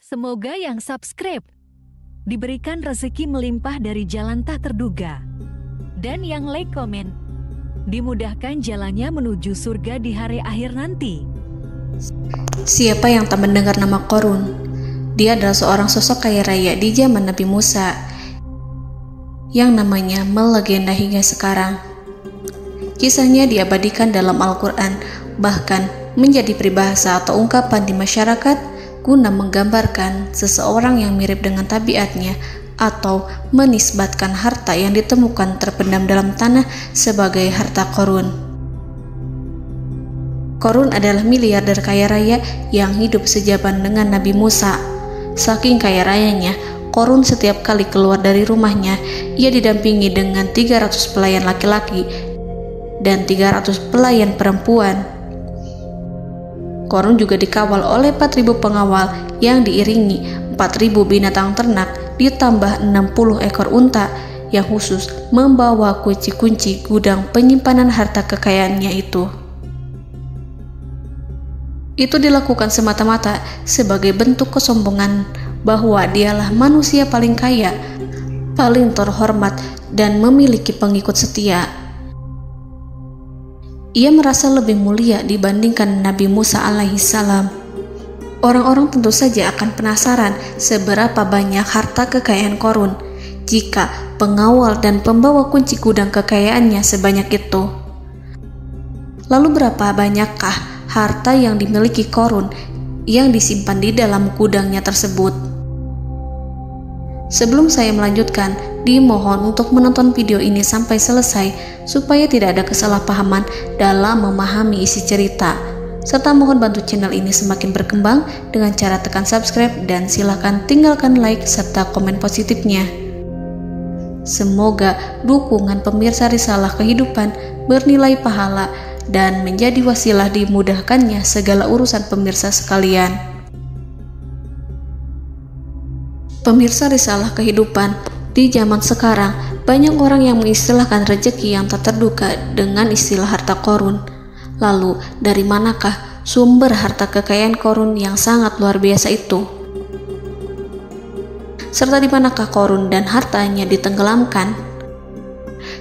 Semoga yang subscribe diberikan rezeki melimpah dari jalan tak terduga. Dan yang like komen, dimudahkan jalannya menuju surga di hari akhir nanti. Siapa yang tak mendengar nama Qorun? Dia adalah seorang sosok kaya raya di zaman Nabi Musa yang namanya melegenda hingga sekarang. Kisahnya diabadikan dalam Al-Quran, bahkan menjadi peribahasa atau ungkapan di masyarakat guna menggambarkan seseorang yang mirip dengan tabiatnya atau menisbatkan harta yang ditemukan terpendam dalam tanah sebagai harta Qorun. Qorun adalah miliarder kaya raya yang hidup sejaman dengan Nabi Musa. Saking kaya rayanya, Qorun setiap kali keluar dari rumahnya, ia didampingi dengan 300 pelayan laki-laki dan 300 pelayan perempuan. Qorun juga dikawal oleh 4.000 pengawal yang diiringi 4.000 binatang ternak ditambah 60 ekor unta yang khusus membawa kunci-kunci gudang penyimpanan harta kekayaannya itu. Itu dilakukan semata-mata sebagai bentuk kesombongan bahwa dialah manusia paling kaya, paling terhormat, dan memiliki pengikut setia. Ia merasa lebih mulia dibandingkan Nabi Musa alaihissalam. Orang-orang tentu saja akan penasaran seberapa banyak harta kekayaan Qorun jika pengawal dan pembawa kunci gudang kekayaannya sebanyak itu. Lalu berapa banyakkah harta yang dimiliki Qorun yang disimpan di dalam gudangnya tersebut? Sebelum saya melanjutkan, dimohon untuk menonton video ini sampai selesai supaya tidak ada kesalahpahaman dalam memahami isi cerita, serta mohon bantu channel ini semakin berkembang dengan cara tekan subscribe dan silakan tinggalkan like serta komen positifnya. Semoga dukungan pemirsa Risalah Kehidupan bernilai pahala dan menjadi wasilah dimudahkannya segala urusan pemirsa sekalian. Pemirsa Risalah Kehidupan, di zaman sekarang banyak orang yang mengistilahkan rezeki yang tak terduga dengan istilah harta Qorun. Lalu dari manakah sumber harta kekayaan Qorun yang sangat luar biasa itu? Serta di manakah Qorun dan hartanya ditenggelamkan?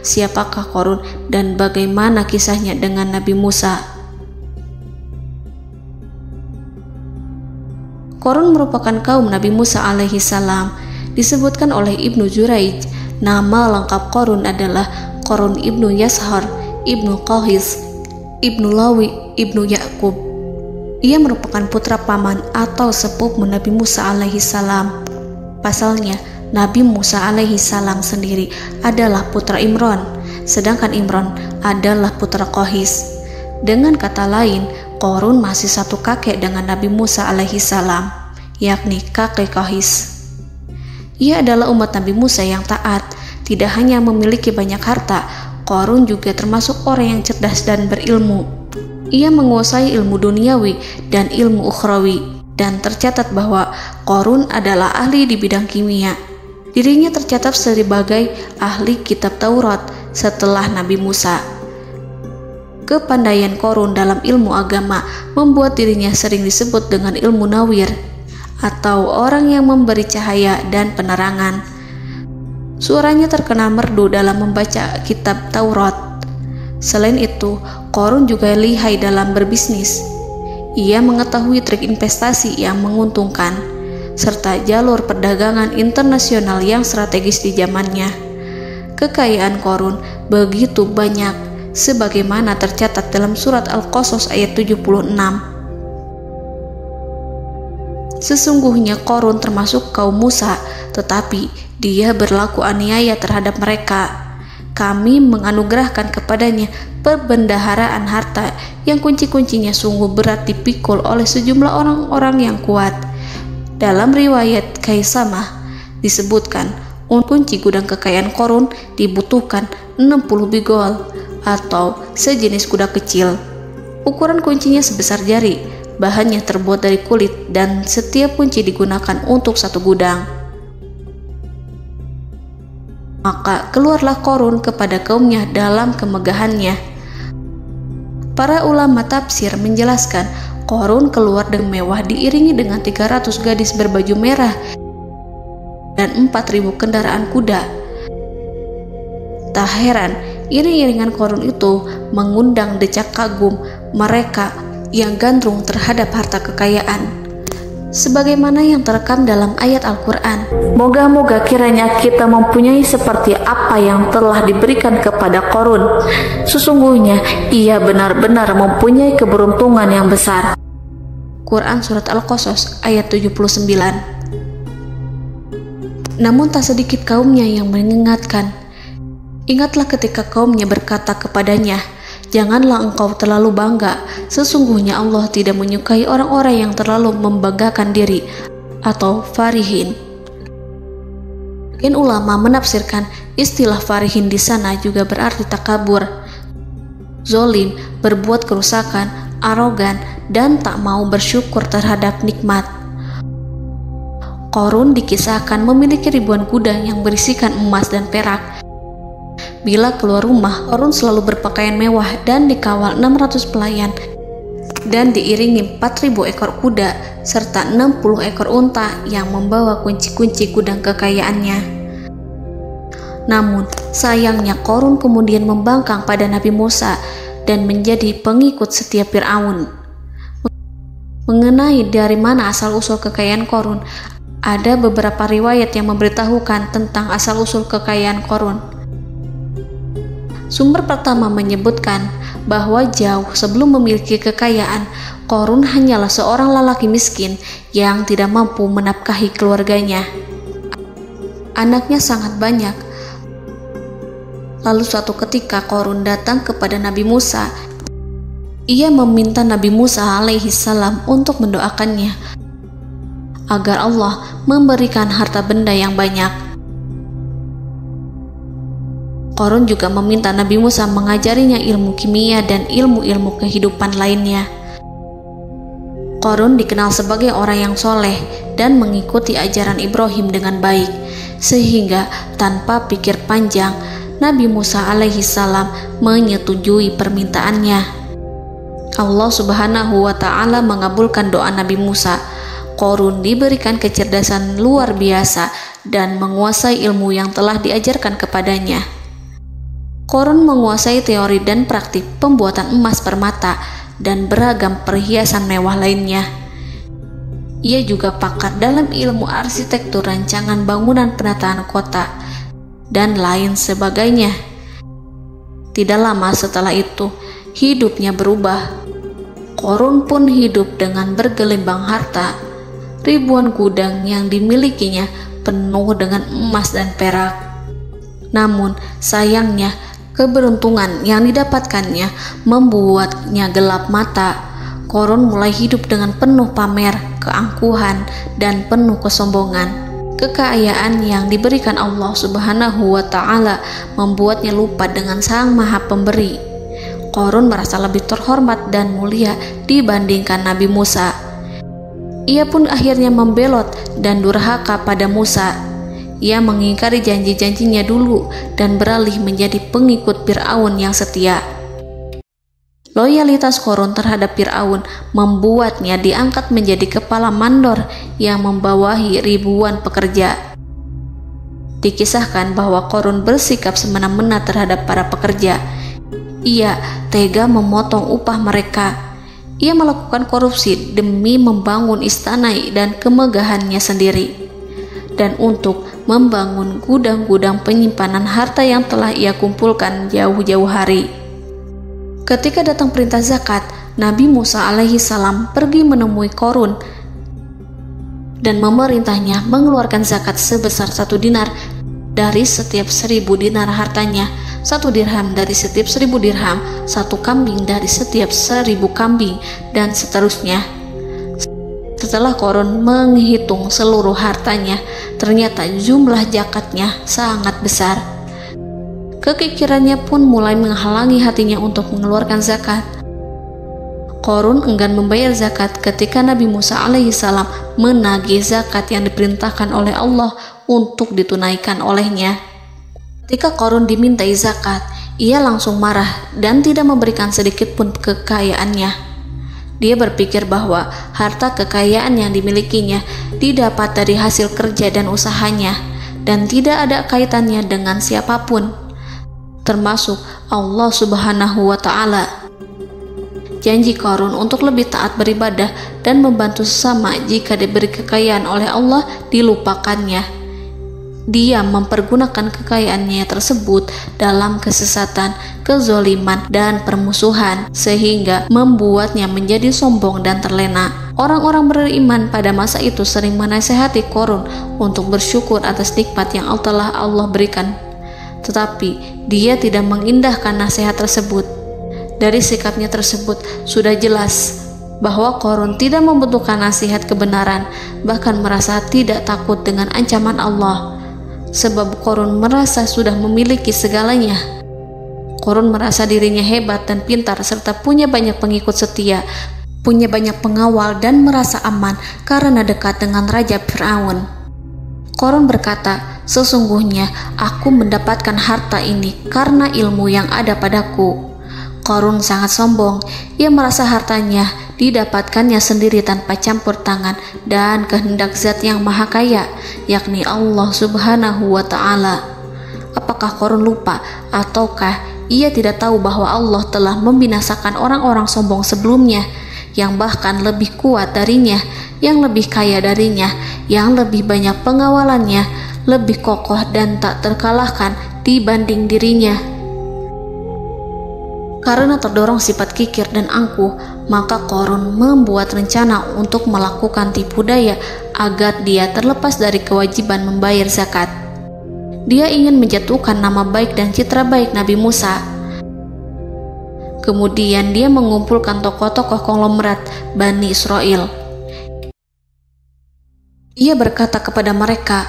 Siapakah Qorun dan bagaimana kisahnya dengan Nabi Musa? Qorun merupakan kaum Nabi Musa alaihissalam. Disebutkan oleh Ibnu Jurayj, nama lengkap Qorun adalah Qorun ibnu Yashar, ibnu Qahis, ibnu Lawi, ibnu Yakub. Ia merupakan putra paman atau sepupu Nabi Musa alaihissalam. Pasalnya, Nabi Musa alaihissalam sendiri adalah putra Imran, sedangkan Imran adalah putra Qahis. Dengan kata lain, Qorun masih satu kakek dengan Nabi Musa alaihissalam, yakni kakek Qahis. Ia adalah umat Nabi Musa yang taat. Tidak hanya memiliki banyak harta, Qorun juga termasuk orang yang cerdas dan berilmu. Ia menguasai ilmu duniawi dan ilmu ukhrawi, dan tercatat bahwa Qorun adalah ahli di bidang kimia. Dirinya tercatat sebagai ahli kitab Taurat setelah Nabi Musa. Kepandaian Qorun dalam ilmu agama membuat dirinya sering disebut dengan ilmu nawir, atau orang yang memberi cahaya dan penerangan. Suaranya terkenal merdu dalam membaca kitab Taurat. Selain itu, Qorun juga lihai dalam berbisnis. Ia mengetahui trik investasi yang menguntungkan, serta jalur perdagangan internasional yang strategis di zamannya. Kekayaan Qorun begitu banyak, sebagaimana tercatat dalam surat Al-Qasas ayat 76. Sesungguhnya Qorun termasuk kaum Musa, tetapi dia berlaku aniaya terhadap mereka. Kami menganugerahkan kepadanya perbendaharaan harta yang kunci-kuncinya sungguh berat dipikul oleh sejumlah orang-orang yang kuat. Dalam riwayat Kaisamah disebutkan, kunci gudang kekayaan Qorun dibutuhkan 60 bigol atau sejenis kuda kecil. Ukuran kuncinya sebesar jari, bahannya terbuat dari kulit, dan setiap kunci digunakan untuk satu gudang. Maka keluarlah Qorun kepada kaumnya dalam kemegahannya. Para ulama tafsir menjelaskan Qarun keluar dengan mewah diiringi dengan 300 gadis berbaju merah dan 4.000 kendaraan kuda. Tak heran, iring-iringan Qarun itu mengundang decak kagum mereka yang gandrung terhadap harta kekayaan. Sebagaimana yang terekam dalam ayat Al-Quran, moga-moga kiranya kita mempunyai seperti apa yang telah diberikan kepada Qarun. Sesungguhnya ia benar-benar mempunyai keberuntungan yang besar. Quran Surat Al-Qasas ayat 79. Namun tak sedikit kaumnya yang mengingatkan. Ingatlah ketika kaumnya berkata kepadanya, janganlah engkau terlalu bangga, sesungguhnya Allah tidak menyukai orang-orang yang terlalu membanggakan diri atau farihin. Ulama menafsirkan istilah farihin di sana juga berarti takabur, zolim, berbuat kerusakan, arogan, dan tak mau bersyukur terhadap nikmat. Qarun dikisahkan memiliki ribuan kuda yang berisikan emas dan perak. Bila keluar rumah, Qarun selalu berpakaian mewah dan dikawal 600 pelayan dan diiringi 4.000 ekor kuda serta 60 ekor unta yang membawa kunci-kunci gudang kekayaannya. Namun, sayangnya Qarun kemudian membangkang pada Nabi Musa dan menjadi pengikut setia Fir'aun. Mengenai dari mana asal-usul kekayaan Qarun, ada beberapa riwayat yang memberitahukan tentang asal-usul kekayaan Qarun. Sumber pertama menyebutkan bahwa jauh sebelum memiliki kekayaan, Qarun hanyalah seorang lelaki miskin yang tidak mampu menafkahi keluarganya. Anaknya sangat banyak. Lalu suatu ketika Qarun datang kepada Nabi Musa. Ia meminta Nabi Musa alaihi salam untuk mendoakannya agar Allah memberikan harta benda yang banyak. Qarun juga meminta Nabi Musa mengajarinya ilmu kimia dan ilmu-ilmu kehidupan lainnya. Qarun dikenal sebagai orang yang soleh dan mengikuti ajaran Ibrahim dengan baik, sehingga tanpa pikir panjang, Nabi Musa alaihi salam menyetujui permintaannya. Allah Subhanahu wa ta'ala mengabulkan doa Nabi Musa. Qarun diberikan kecerdasan luar biasa dan menguasai ilmu yang telah diajarkan kepadanya. Qarun menguasai teori dan praktik pembuatan emas permata dan beragam perhiasan mewah lainnya. Ia juga pakar dalam ilmu arsitektur, rancangan bangunan, penataan kota, dan lain sebagainya. Tidak lama setelah itu, hidupnya berubah. Qarun pun hidup dengan bergelimbang harta. Ribuan gudang yang dimilikinya penuh dengan emas dan perak. Namun, sayangnya, keberuntungan yang didapatkannya membuatnya gelap mata. Qarun mulai hidup dengan penuh pamer, keangkuhan, dan penuh kesombongan. Kekayaan yang diberikan Allah Subhanahu wa ta'ala membuatnya lupa dengan Sang Maha Pemberi. Qarun merasa lebih terhormat dan mulia dibandingkan Nabi Musa. Ia pun akhirnya membelot dan durhaka pada Musa. Ia mengingkari janji-janjinya dulu dan beralih menjadi pengikut Fir'aun yang setia. Loyalitas Qarun terhadap Fir'aun membuatnya diangkat menjadi kepala mandor yang membawahi ribuan pekerja. Dikisahkan bahwa Qarun bersikap semena-mena terhadap para pekerja. Ia tega memotong upah mereka. Ia melakukan korupsi demi membangun istana dan kemegahannya sendiri, dan untuk membangun gudang-gudang penyimpanan harta yang telah ia kumpulkan jauh-jauh hari. Ketika datang perintah zakat, Nabi Musa alaihi salam pergi menemui Qarun dan memerintahnya mengeluarkan zakat sebesar 1 dinar dari setiap 1000 dinar hartanya, 1 dirham dari setiap 1000 dirham, 1 kambing dari setiap 1000 kambing, dan seterusnya. Setelah Qarun menghitung seluruh hartanya, ternyata jumlah zakatnya sangat besar. Kekikirannya pun mulai menghalangi hatinya untuk mengeluarkan zakat. Qarun enggan membayar zakat ketika Nabi Musa alaihissalam menagih zakat yang diperintahkan oleh Allah untuk ditunaikan olehnya. Ketika Qarun dimintai zakat, ia langsung marah dan tidak memberikan sedikit pun kekayaannya. Dia berpikir bahwa harta kekayaan yang dimilikinya didapat dari hasil kerja dan usahanya, dan tidak ada kaitannya dengan siapapun, termasuk Allah Subhanahu wa Ta'ala. Janji Qarun untuk lebih taat beribadah dan membantu sesama jika diberi kekayaan oleh Allah dilupakannya. Dia mempergunakan kekayaannya tersebut dalam kesesatan, kezoliman, dan permusuhan, sehingga membuatnya menjadi sombong dan terlena. Orang-orang beriman pada masa itu sering menasihati Qarun untuk bersyukur atas nikmat yang telah Allah berikan, tetapi dia tidak mengindahkan nasihat tersebut. Dari sikapnya tersebut sudah jelas bahwa Qarun tidak membutuhkan nasihat kebenaran, bahkan merasa tidak takut dengan ancaman Allah. Sebab Qarun merasa sudah memiliki segalanya. Qarun merasa dirinya hebat dan pintar serta punya banyak pengikut setia, punya banyak pengawal dan merasa aman karena dekat dengan Raja Fir'aun. Qarun berkata, "Sesungguhnya aku mendapatkan harta ini karena ilmu yang ada padaku." Qarun sangat sombong. Ia merasa hartanya didapatkannya sendiri tanpa campur tangan dan kehendak Zat yang Maha Kaya, yakni Allah Subhanahu wa Ta'ala. Apakah Qarun lupa ataukah ia tidak tahu bahwa Allah telah membinasakan orang-orang sombong sebelumnya yang bahkan lebih kuat darinya, yang lebih kaya darinya, yang lebih banyak pengawalannya, lebih kokoh dan tak terkalahkan dibanding dirinya? Karena terdorong sifat kikir dan angkuh, maka Qarun membuat rencana untuk melakukan tipu daya agar dia terlepas dari kewajiban membayar zakat. Dia ingin menjatuhkan nama baik dan citra baik Nabi Musa. Kemudian dia mengumpulkan tokoh-tokoh konglomerat Bani Israel. Ia berkata kepada mereka,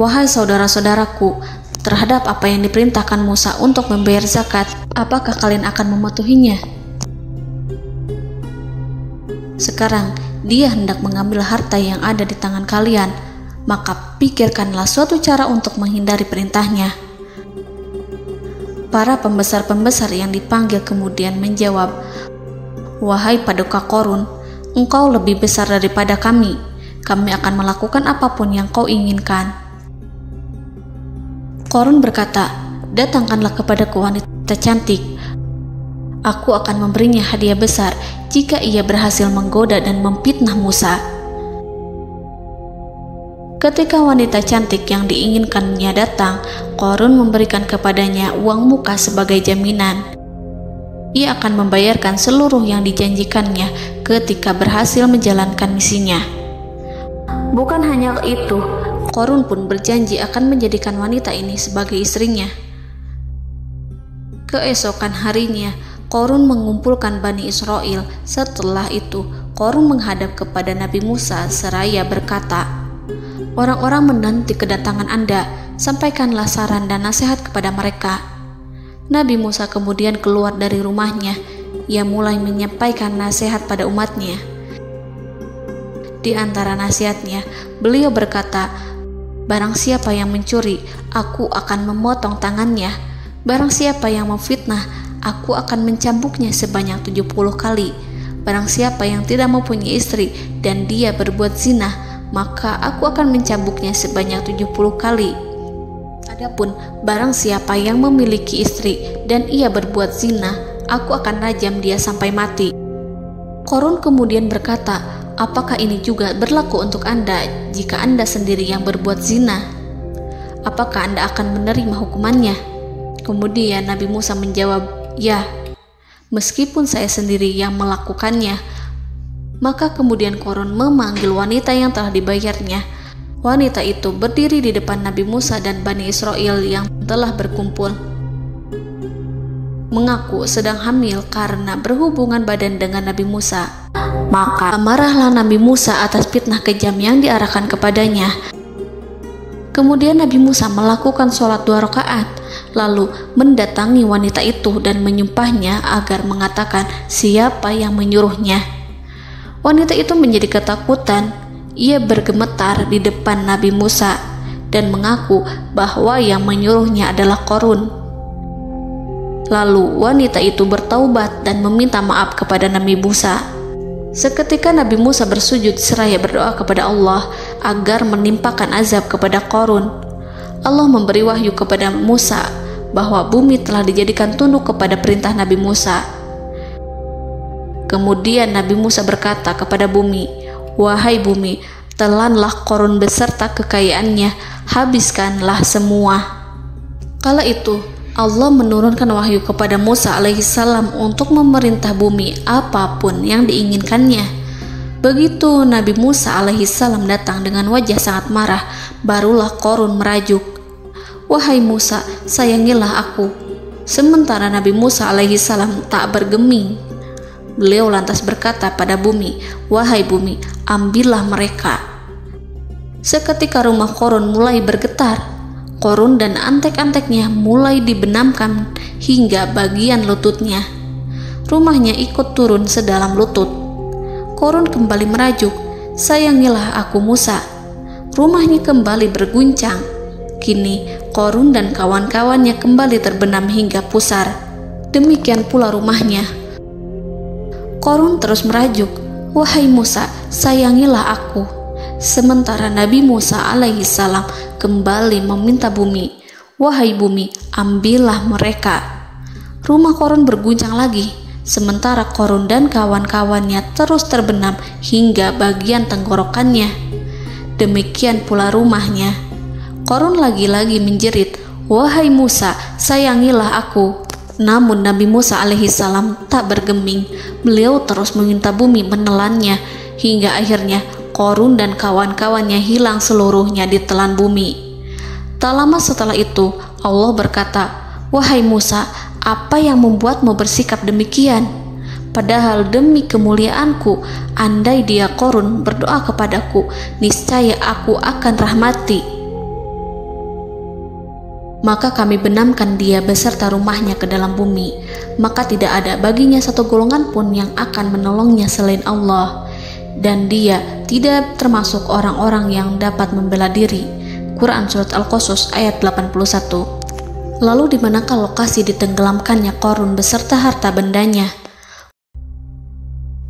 "Wahai saudara-saudaraku, terhadap apa yang diperintahkan Musa untuk membayar zakat, apakah kalian akan mematuhinya? Sekarang dia hendak mengambil harta yang ada di tangan kalian, maka pikirkanlah suatu cara untuk menghindari perintahnya." Para pembesar-pembesar yang dipanggil kemudian menjawab, "Wahai paduka Qarun, engkau lebih besar daripada kami. Kami akan melakukan apapun yang kau inginkan." Qarun berkata, "Datangkanlah kepadaku wanita cantik. Aku akan memberinya hadiah besar jika ia berhasil menggoda dan memfitnah Musa." Ketika wanita cantik yang diinginkannya datang, Qarun memberikan kepadanya uang muka sebagai jaminan. Ia akan membayarkan seluruh yang dijanjikannya ketika berhasil menjalankan misinya. Bukan hanya itu, Qarun pun berjanji akan menjadikan wanita ini sebagai istrinya. Keesokan harinya, Qarun mengumpulkan Bani Israel. Setelah itu, Qarun menghadap kepada Nabi Musa seraya berkata, "Orang-orang menanti kedatangan Anda, sampaikanlah saran dan nasihat kepada mereka." Nabi Musa kemudian keluar dari rumahnya. Ia mulai menyampaikan nasihat pada umatnya. Di antara nasihatnya, beliau berkata, "Barang siapa yang mencuri, aku akan memotong tangannya. Barang siapa yang memfitnah, aku akan mencambuknya sebanyak 70 kali. Barang siapa yang tidak mempunyai istri dan dia berbuat zina, maka aku akan mencambuknya sebanyak 70 kali. Adapun barang siapa yang memiliki istri dan ia berbuat zina, aku akan rajam dia sampai mati." Qarun kemudian berkata, "Apakah ini juga berlaku untuk Anda jika Anda sendiri yang berbuat zina? Apakah Anda akan menerima hukumannya?" Kemudian Nabi Musa menjawab, "Ya, meskipun saya sendiri yang melakukannya." Maka kemudian Qarun memanggil wanita yang telah dibayarnya. Wanita itu berdiri di depan Nabi Musa dan Bani Israel yang telah berkumpul, mengaku sedang hamil karena berhubungan badan dengan Nabi Musa. Maka marahlah Nabi Musa atas fitnah kejam yang diarahkan kepadanya. Kemudian Nabi Musa melakukan sholat 2 rakaat, lalu mendatangi wanita itu dan menyumpahnya agar mengatakan siapa yang menyuruhnya. Wanita itu menjadi ketakutan. Ia bergemetar di depan Nabi Musa dan mengaku bahwa yang menyuruhnya adalah Qarun. Lalu wanita itu bertaubat dan meminta maaf kepada Nabi Musa. Seketika Nabi Musa bersujud seraya berdoa kepada Allah agar menimpakan azab kepada Qarun. Allah memberi wahyu kepada Musa bahwa bumi telah dijadikan tunduk kepada perintah Nabi Musa. Kemudian Nabi Musa berkata kepada bumi, "Wahai bumi, telanlah Qarun beserta kekayaannya, habiskanlah semua." Kala itu Allah menurunkan wahyu kepada Musa alaihissalam untuk memerintah bumi apapun yang diinginkannya. Begitu Nabi Musa alaihissalam datang dengan wajah sangat marah, barulah Qarun merajuk, "Wahai Musa, sayangilah aku." Sementara Nabi Musa alaihissalam tak bergeming. Beliau lantas berkata pada bumi, "Wahai bumi, ambillah mereka." Seketika rumah Qarun mulai bergetar. Qarun dan antek-anteknya mulai dibenamkan hingga bagian lututnya. Rumahnya ikut turun sedalam lutut. Qarun kembali merajuk, "Sayangilah aku Musa." Rumahnya kembali berguncang. Kini Qarun dan kawan-kawannya kembali terbenam hingga pusar. Demikian pula rumahnya. Qarun terus merajuk, "Wahai Musa, sayangilah aku." Sementara Nabi Musa alaihissalam kembali meminta bumi, "Wahai bumi, ambillah mereka." Rumah Qarun berguncang lagi, sementara Qarun dan kawan-kawannya terus terbenam hingga bagian tenggorokannya. Demikian pula rumahnya. Qarun lagi-lagi menjerit, "Wahai Musa, sayangilah aku." Namun Nabi Musa alaihissalam tak bergeming. Beliau terus meminta bumi menelannya hingga akhirnya Qarun dan kawan-kawannya hilang seluruhnya ditelan bumi. Tak lama setelah itu Allah berkata, "Wahai Musa, apa yang membuatmu bersikap demikian? Padahal demi kemuliaanku, andai dia Qarun berdoa kepadaku, niscaya aku akan rahmati. Maka kami benamkan dia beserta rumahnya ke dalam bumi, maka tidak ada baginya satu golongan pun yang akan menolongnya selain Allah, dan dia tidak termasuk orang-orang yang dapat membela diri." Quran Surat Al-Qasas ayat 81. Lalu di manakah lokasi ditenggelamkannya Qarun beserta harta bendanya?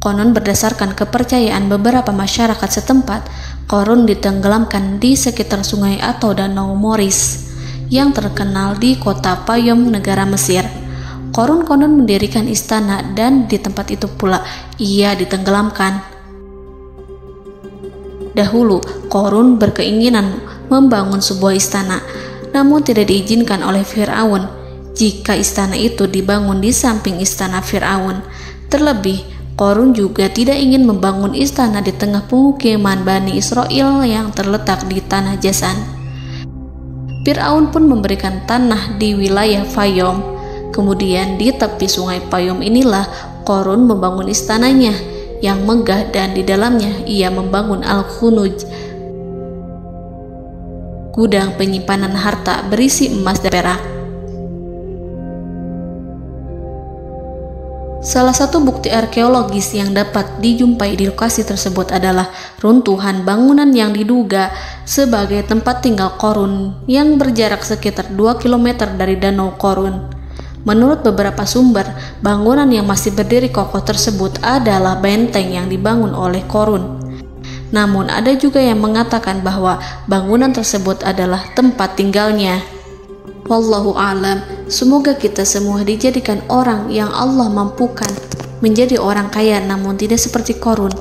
Konon berdasarkan kepercayaan beberapa masyarakat setempat, Qarun ditenggelamkan di sekitar sungai atau danau Moris yang terkenal di kota Payom, negara Mesir. Qarun konon mendirikan istana dan di tempat itu pula ia ditenggelamkan. Dahulu, Qarun berkeinginan membangun sebuah istana, namun tidak diizinkan oleh Fir'aun jika istana itu dibangun di samping istana Fir'aun. Terlebih, Qarun juga tidak ingin membangun istana di tengah pemukiman Bani Israel yang terletak di tanah Jasan. Fir'aun pun memberikan tanah di wilayah Fayom. Kemudian di tepi sungai Payom inilah Qarun membangun istananya yang megah, dan di dalamnya ia membangun Al-Khunuj, gudang penyimpanan harta berisi emas dan perak. Salah satu bukti arkeologis yang dapat dijumpai di lokasi tersebut adalah runtuhan bangunan yang diduga sebagai tempat tinggal Qarun yang berjarak sekitar 2 km dari Danau Qarun. Menurut beberapa sumber, bangunan yang masih berdiri kokoh tersebut adalah benteng yang dibangun oleh Qarun. Namun ada juga yang mengatakan bahwa bangunan tersebut adalah tempat tinggalnya. Wallahu a'lam. Semoga kita semua dijadikan orang yang Allah mampukan menjadi orang kaya namun tidak seperti Qarun,